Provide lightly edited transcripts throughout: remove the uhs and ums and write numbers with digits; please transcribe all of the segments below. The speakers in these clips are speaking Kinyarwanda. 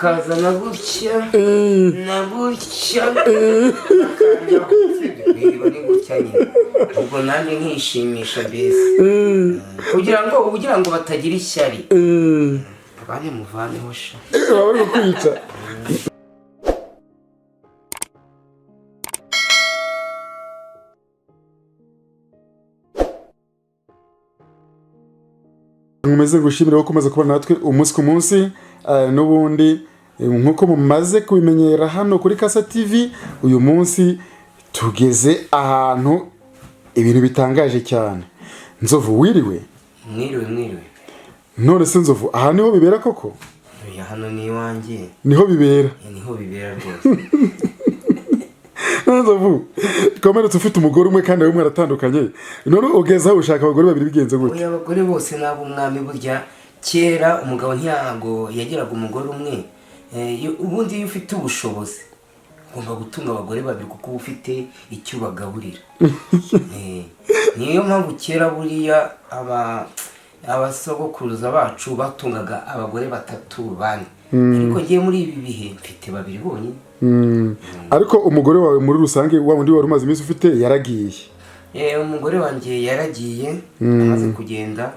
akazana gutya na gutya akajya niba ni gutya nyine ubwo nanjye nkishimisha mbese kugira ngo batagira ishyari bane muvaneho sha urabona kwica nkomeze gushimira ko ukomeza kubana natwe umunsi ku munsi n'ubundi nkuko mumaze kubimenyera hano kuri Kasa TV uyu munsi tugeze ahantu ibintu bitangaje cyane. Nzovu wiriwe? Mwiriwe. None se Nzovu aha niho bibera koko? Ya hano ni iwanjye. Niho bibera? Niho bibera rwose. Nzovu komera ufite umugore umwe kandi we mwaratandukanye none ugeza ushaka abagore babiri bigenze gute? Oya abagore bose nabo umwami burya kera umugabo ntiyago yagiraga umugore umwe ubundi iyo ufite ubushobozi ugomba gutunga abagore babiri kuko ufite icyo bagaburira. Niyo mpamvu kera buriya abasogokuruza bacu batungaga abagore 3 bane ariko ngiye muri ibi bihe mfite babiri bonyine. Ariko umugore wawe muri rusange wa wundi wari umaze iminsi ufite yaragiye? Umugore wanjye yaragiye amaze kugenda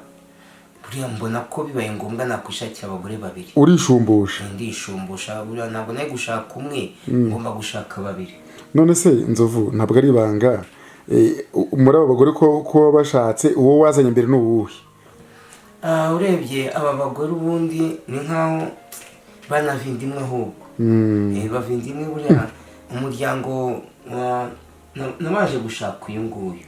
buriya mbona ko bibaye ngombwa nakwishakira abagore babiri. Urishumbusha? Ndishumbusha buriya ntabwo naye gushaka umwe ngomba gushaka babiri. None se Nzovu ntabwo ari ibanga muri aba bagore ko bashatse uwo wazanye mbere n'uwuhe? Urebye aba bagore ubundi ni nkaho banavindimwe ahubwo bavindimwe buriya umuryango namaje gushaka uyu nguyu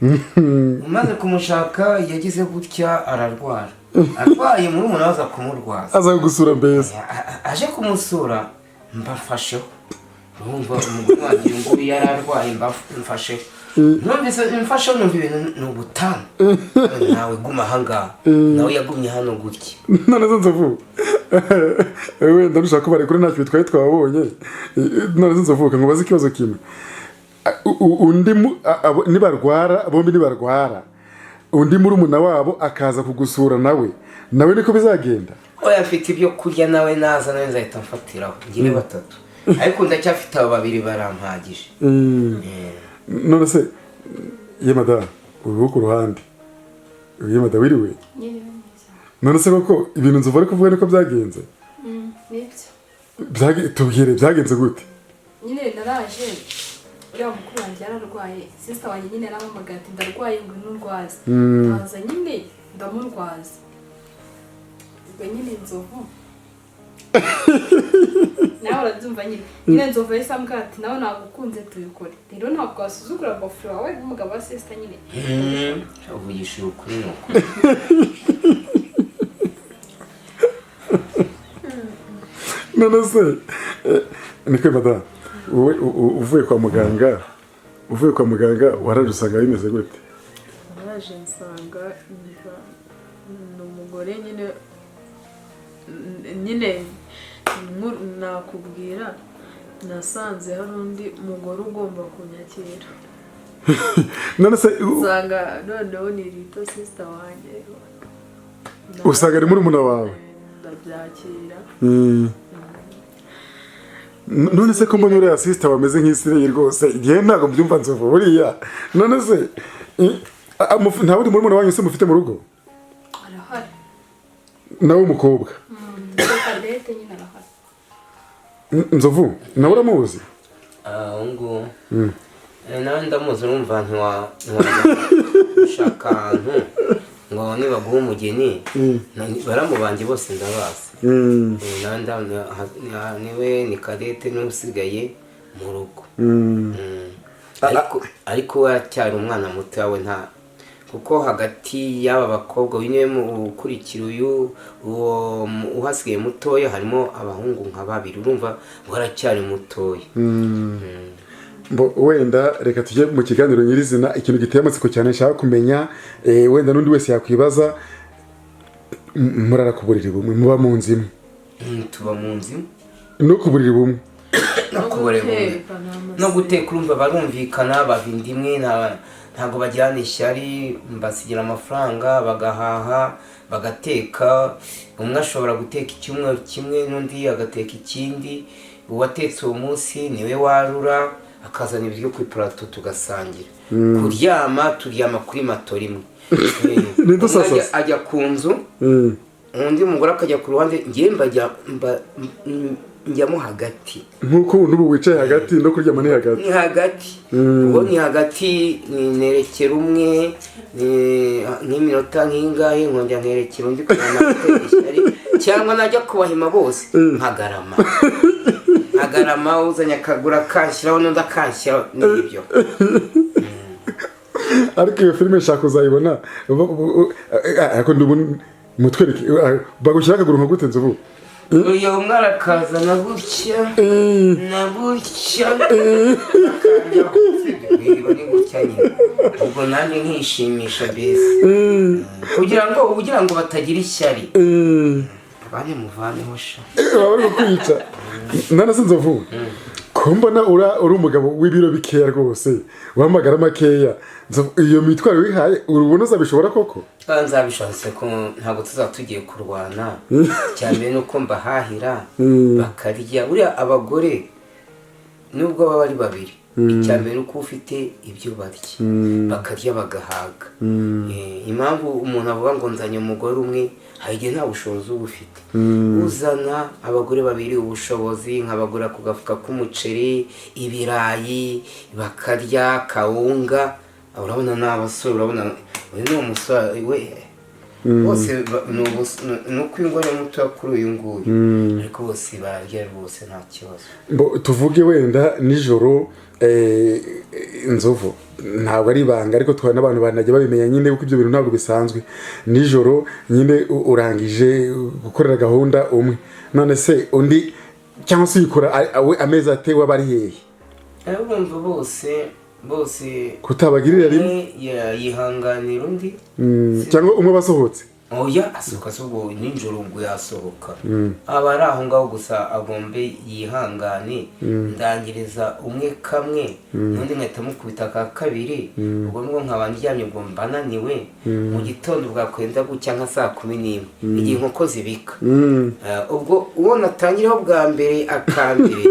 umaze kumushaka yagize gutya ararwara arwaye muri umuntu aza kumurwaza aza gusura mbese aje kumusura mbafasheho urumva umugore wanjye ngo yararwaye mbafasheho numvise mfasheho numva ibintu n'ubutano nawe guma ahangaha nawe yagumye hano gutya. None Nzovu wenda nushaka ko barekure ntacyo bitwaye twabonye none Nzovu nkubaza ikibazo kimwe undi nibarwara bombi nibarwara undi muri umuna wabo akaza kugusura nawe niko bizagenda? Oya afite ibyo kurya nawe naza nawe nzahita mfatiraho ngire 3 ariko ndacyafite abo babiri barampagije. None se yemada uri ku ruhande yemada wiriwe? None se koko ibintu Nzovu ari kuvuga niko byagenze? Nibyo tubwire byagenze gute? Nyine naraje uriya mukuru wanjye yararwaye sister wanjye nyine yarampamagaye ati ndarwaye ngo nurwaze ndaza nyine ndamurwaza ubwo nyine Nzovu nawe urabyumva nyine Nzovu yahise ambwira ati nawe nagukunze tubikore rero ntabwo wasuzugura boyfriend wawe nk'umugabo wa sister nyine uvugisha ukuri nuko. None se niko madame uvuye kwa muganga waraje usanga bimeze gute? Waraje nsanga ni umugore nyine nakubwira nasanze hari undi mugore ugomba kunyakira. None se usanga noneho ni Rito sister wanjye usanga ari muri umuna wawe ndabyakira. None se ko mbona uriya sister wameze nk'isireye rwose igihe ntabwo mbyumva Nzovu buriya none se nta wundi muri umuna wanyu se mufite mu rugo? Arahari nawe umukobwa Kadete nyine arahari. Nzovu nawe uramuzi? Ngo nawe ndamuzi urumva ntiwashaka ahantu ngo nibaguha umugeni baramubanje bose ndabazi. Niwe ni Kadete n'usigaye mu rugo ariko we aracyari umwana muto yawe nta kuko hagati y'aba bakobwa niwe mukurikira uyu uhasigaye mutoya harimo abahungu nka 2 urumva waracyari mutoya. Wenda reka tujye mu kiganiro nyirizina ikintu giteye amatsiko cyane nshaka kumenya wenda n'undi wese yakwibaza murara kuburiri bumwe muba mu nzu imwe? Tuba mu nzu no kuburiri bumwe no guteka urumva barumvikana bavindimwe ntabwo bajyana ishyari, mbasigira amafaranga bagahaha bagateka. Umwe ashobora guteka icyumweru kimwe n'undi agateka ikindi, uwatetse uwo munsi niwe warura akazana ibiryo ku ipurato tugasangira. Kuryama turyama kuri matora imwe. Ajya ku nzu undi mugore akajya ku ruhande, ngiye njyamo hagati nk'uko ubu wicaye hagati no kuryama ni hagati. Ni hagati ubwo ni hagati, nerekera umwe nk'iminota nk'ingahe nkongera nkerekera undi kujyana gutera ishyari, cyangwa najya kubahima bose nkagarama uzanye akagura akanshyiraho n'undi akanshyiraho n'ibyo. Ariko iyo filime nshaka uzayibona ariko mutwereke bagushyira akaguru nka gute Nzovu? Uyu umwe arakaza na gutya na gutya ni gutya nyine, ubwo nanjye nkishimisha mbese kugira ngo batagira ishyari bane muvaneho sha bari kukwica. Nana se Nzovu ko mbona uri umugabo w'ibiro bikeya rwose wamagara makeya, iyo mitwaro wihaye urubona uzabishobora koko? Nzabishatse ko ntabwo tuzaba tugiye kurwana, cyane nuko mbahahira bakarya. Buriya abagore nubwo baba ari babiri, icyambere nuko ufite ibyo barya bakarya bagahaga. Impamvu umuntu avuga ngo nzanye umugore umwe, hari igihe nta bushobozi uba ufite. Uzana abagore babiri ubushobozi, nk'abagura ku gafuka k'umuceri, ibirayi bakarya, kawunga. Urabona n'abasore, urabona uyu ni umusore we bose ni uko uyu ngore muto kuri uyu nguyu, ariko bose bararya rwose nta kibazo. Tuvuge wenda nijoro Nzovu ntabwo ari ibanga, ariko twana n'abantu banajya babimenya nyine kuko ibyo bintu ntabwo bisanzwe. Nijoro nyine urangije gukorera gahunda umwe, none se undi cyangwa se uyikora amezi atewe aba ari hehe? Urumva bose kutabagirira rimwe yihanganira undi, cyangwa umwe basohotse oya asohoka ubwo nijoro ubwo yasohoka aba ari aho ngaho gusa agombe yihangane. Ndangiriza umwe kamwe n'undi nkahita mukubita ka kabiri, ubwo nubwo nkaba ndyamye ubwo mbananiwe. Mu gitondo bwakwenda gucya nka 11:00 igihe inkoko zibika, ubwo uwo natangiraho bwa mbere akambere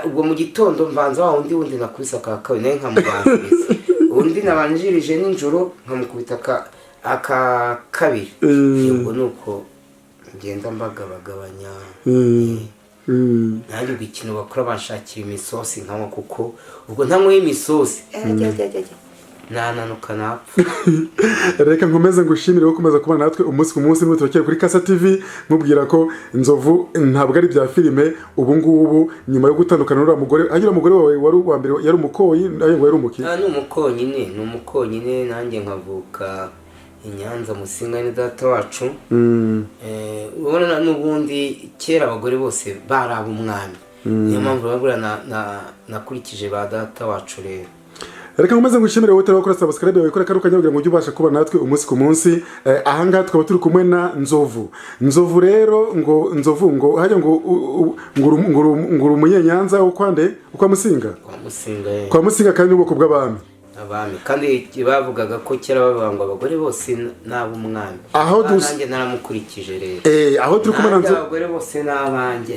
ubwo mu gitondo mbanza wa wundi nakubisa ka kabiri nawe nkamubanziriza, undi nabanjirije nijoro nkamukubita aka kabiri. Ubwo nuko ngenda mbagabagabanya. Nanjye ubwo ikintu bakora banshakira imisosi nkanywa, kuko ubwo ntanyweye imisosi nananuka napfa. Reka nkomeze ngushimire ko ukomeza kubana natwe umunsi ku munsi. N'uturekeye kuri Kasa TV mubwira ko Nzovu ntabwo ari bya filime. Ubu ngubu nyuma yo gutandukana n'uriya mugore, agira umugore wawe wari uwa mbere yari umukoyi, ayo yari umuki? Ni umukonyine, nanjye nkavuka i Nyanza Musinga ni data wacu. Ubona n'ubundi kera abagore bose bari ab'umwami, niyo mpamvu bagura nakurikije ba data wacu. Rero reka nkomeze ngushimire wowe utari wakora subscribe yawe, kora karuka kugira ngo ujye ubasha kuba natwe umunsi ku munsi. Aha ngaha tukaba turi kumwe na Nzovu rero ngo Nzovu ngo hajya ngo umunyenyanza ukwande ukwa Musinga kwa Musinga kandi ubwoko bw'abami kandi bavugaga ko kera bavuga ngo abagore bose n'ab'umwami. Aho nanjye naramukurikije rero, aho turi kumwe na Nzovu abagore bose n'abanjye.